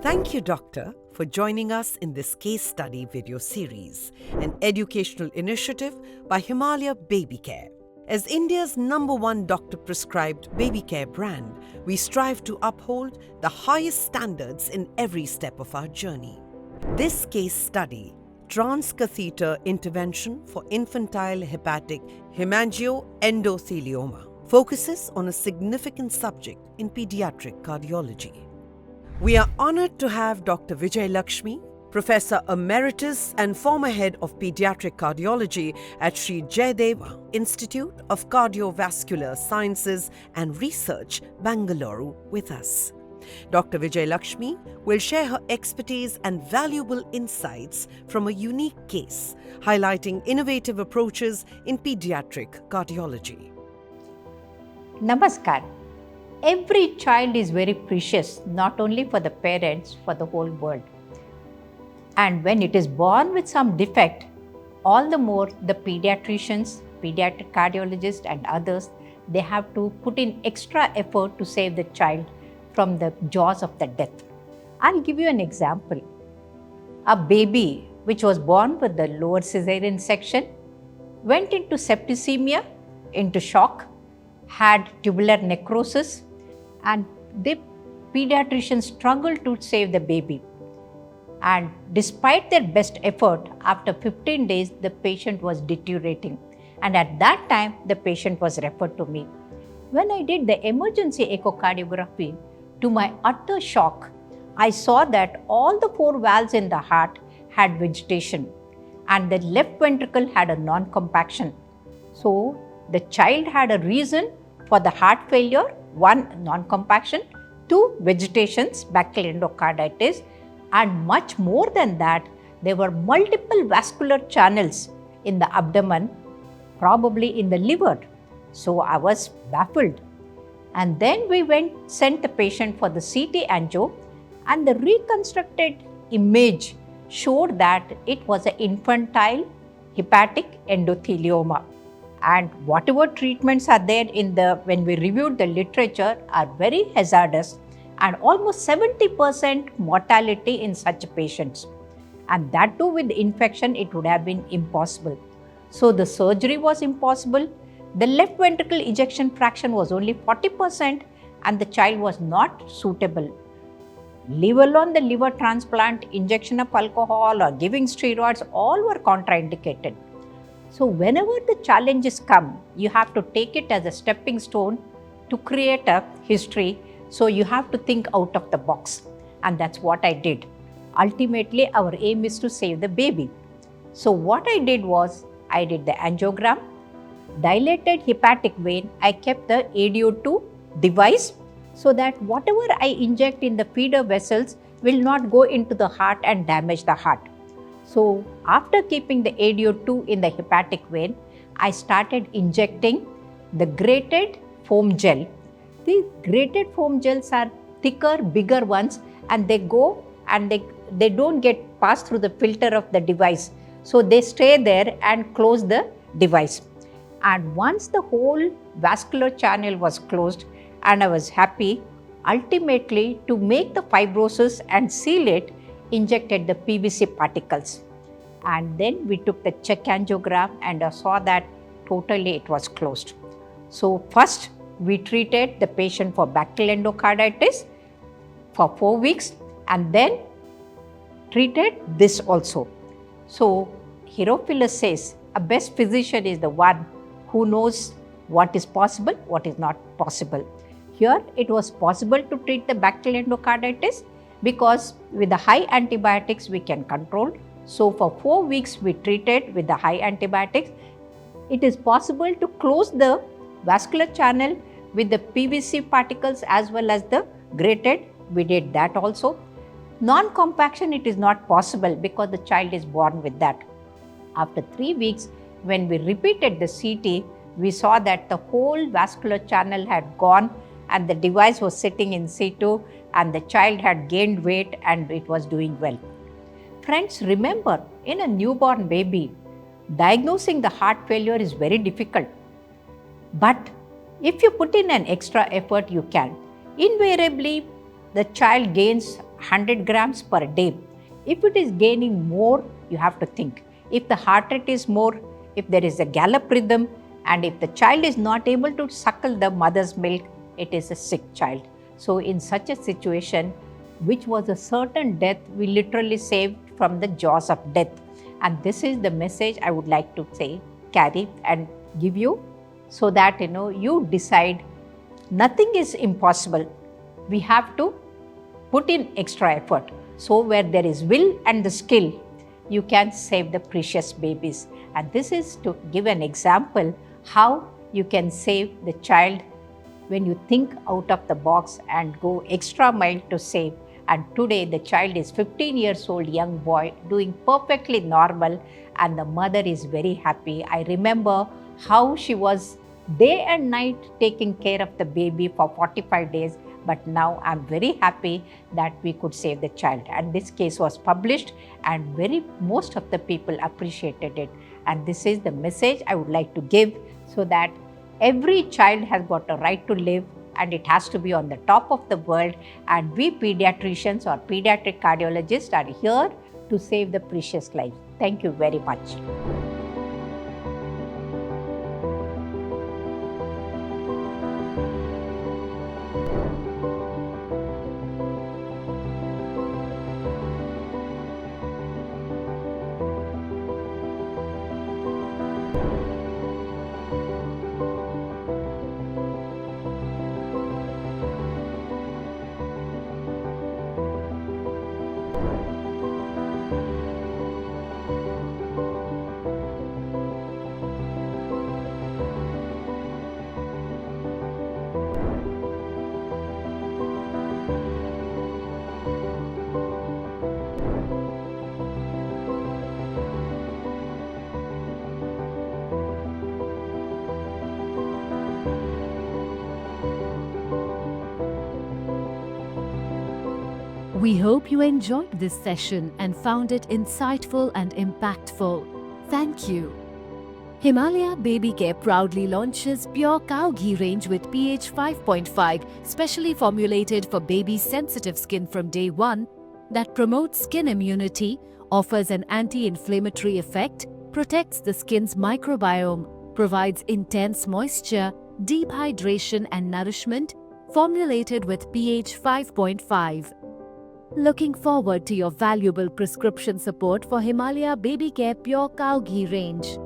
Thank you, Doctor, for joining us in this case study video series, an educational initiative by Himalaya Baby Care. As India's #1 doctor-prescribed baby care brand, we strive to uphold the highest standards in every step of our journey. This case study, Transcatheter Intervention for Infantile Hepatic Hemangioendothelioma, focuses on a significant subject in pediatric cardiology. We are honored to have Dr. Vijayalakshmi, Professor Emeritus and former head of pediatric cardiology at Sri Jayadeva Institute of Cardiovascular Sciences and Research, Bangalore, with us. Dr. Vijayalakshmi will share her expertise and valuable insights from a unique case, highlighting innovative approaches in pediatric cardiology. Namaskar. Every child is very precious, not only for the parents, for the whole world. And when it is born with some defect, all the more the pediatricians, pediatric cardiologists and others, they have to put in extra effort to save the child from the jaws of the death. I'll give you an example. A baby which was born with the lower cesarean section went into septicemia, into shock, had tubular necrosis, and the pediatricians struggled to save the baby. And despite their best effort, after 15 days, the patient was deteriorating. And at that time, the patient was referred to me. When I did the emergency echocardiography, to my utter shock, I saw that all the 4 valves in the heart had vegetation and the left ventricle had a non-compaction. So the child had a reason for the heart failure: 1, non-compaction, 2, vegetations, bacterial endocarditis, and much more than that, there were multiple vascular channels in the abdomen, probably in the liver. So I was baffled. And then we sent the patient for the CT angio, and the reconstructed image showed that it was an infantile hepatic endothelioma. And whatever treatments are there when we reviewed the literature are very hazardous, and almost 70% mortality in such patients. And that too with infection, it would have been impossible. So the surgery was impossible. The left ventricle ejection fraction was only 40% and the child was not suitable. Leave alone the liver transplant, injection of alcohol or giving steroids, all were contraindicated. So whenever the challenges come, you have to take it as a stepping stone to create a history. So you have to think out of the box, and that's what I did. Ultimately, our aim is to save the baby. So what I did was, I did the angiogram, dilated hepatic vein. I kept the ADO2 device so that whatever I inject in the feeder vessels will not go into the heart and damage the heart. So after keeping the ADO2 in the hepatic vein, I started injecting the grated foam gel. These grated foam gels are thicker, bigger ones, and they go and they don't get passed through the filter of the device. So they stay there and close the device. And once the whole vascular channel was closed and I was happy, ultimately to make the fibrosis and seal it, injected the PVC particles. And then we took the check angiogram and I saw that totally it was closed. So first we treated the patient for bacterial endocarditis for 4 weeks and then treated this also. So Herophilus says a best physician is the one who knows what is possible, what is not possible. Here it was possible to treat the bacterial endocarditis because with the high antibiotics we can control. So for 4 weeks we treated with the high antibiotics. It is possible to close the vascular channel with the PVC particles as well as the grated. We did that also. Non-compaction, it is not possible because the child is born with that. After 3 weeks, when we repeated the CT, we saw that the whole vascular channel had gone and the device was sitting in situ and the child had gained weight and it was doing well. Friends, remember, in a newborn baby, diagnosing the heart failure is very difficult. But if you put in an extra effort, you can. Invariably, the child gains 100 grams per day. If it is gaining more, you have to think. If the heart rate is more, if there is a gallop rhythm, and if the child is not able to suckle the mother's milk, it is a sick child. So in such a situation, which was a certain death, we literally saved from the jaws of death. And this is the message I would like to say, carry and give you, so that you decide. Nothing is impossible. We have to put in extra effort. So where there is will and the skill, you can save the precious babies. And this is to give an example how you can save the child when you think out of the box and go extra mile to save. And today the child is 15 years old, young boy, doing perfectly normal, and the mother is very happy. I remember how she was day and night taking care of the baby for 45 days. But now I'm very happy that we could save the child. And this case was published, and most of the people appreciated it. And this is the message I would like to give, so that every child has got a right to live, and it has to be on the top of the world. And we pediatricians or pediatric cardiologists are here to save the precious life. Thank you very much. We hope you enjoyed this session and found it insightful and impactful. Thank you. Himalaya Baby Care proudly launches pure cow ghee range with pH 5.5, specially formulated for baby's sensitive skin from day one, that promotes skin immunity, offers an anti-inflammatory effect, protects the skin's microbiome, provides intense moisture, deep hydration and nourishment, formulated with pH 5.5. Looking forward to your valuable prescription support for Himalaya Baby Care Pure Cow Ghee range.